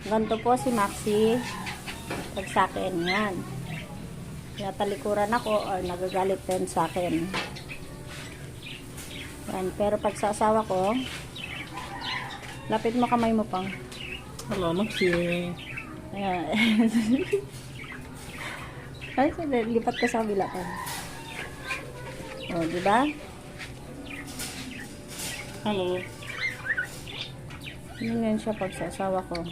Ganito po si Maxi. Pag sa akin, yan. Natalikuran ako or nagagalit din sa akin. Yan. Pero pag sa asawa ko, lapit mo kamay mo pang. Hello, Maxi. Ayan. Ay, lipat ka sa kabila ka. O, diba? Hello. Ganyan siya pag sa asawa ko.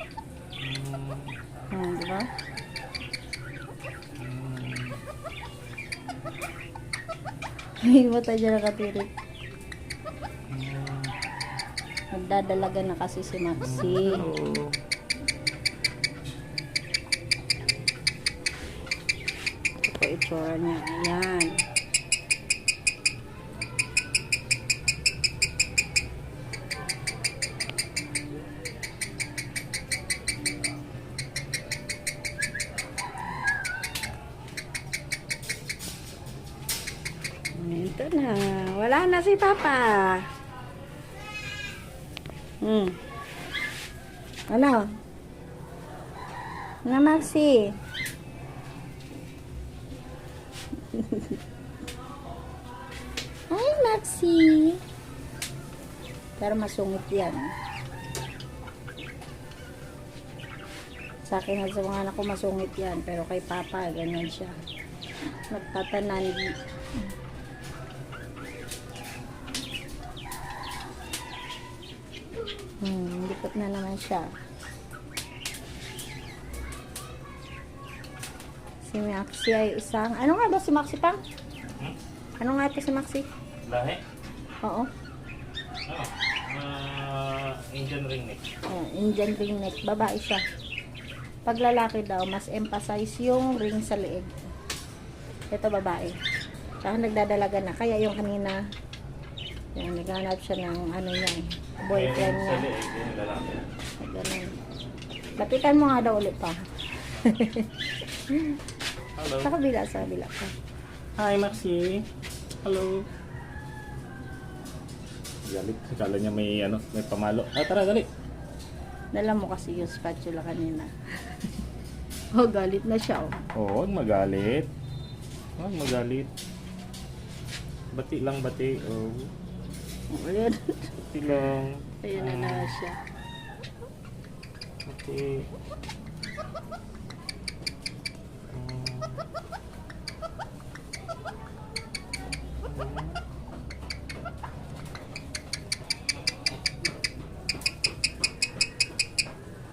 Diba? May mata dyan nakatirik. Nagdadalaga na kasi si Maxi. Hello. Ito po itsura niya. Ayan. Ito na. Wala na si Papa. Ano? Nga, Maxi. Hi, Maxi. Pero masungit yan. Sa akin at sa mga anak ko masungit yan. Pero kay Papa, ganyan siya. Nagtatanan. Likot na naman siya. Si Maxi ay isang... Ano nga ba si Maxi pang? Ano nga ito si Maxi? Lahi? Oo. Indian ringneck. Indian ringneck. Babae siya. Pag lalaki daw, mas emphasize yung ring sa leeg. Ito babae. Tsaka nagdadalaga na. Kaya yung kanina, yan, naghanap siya ng ano niya eh. Boyfriend niya. Ganun. Lapitan mo nga daw ulit pa. Hello. Sa kabila ka. Hi, Maxi. Hello. Galit. Akala niya may pamalo. Tara, galit. Dala mo kasi yung spatula kanina. Oh, galit na siya, oh. Oo, huwag magalit. Huwag magalit. Bati lang, bati. Oh. Ayan. Bati lang. Ayan na siya. Bati.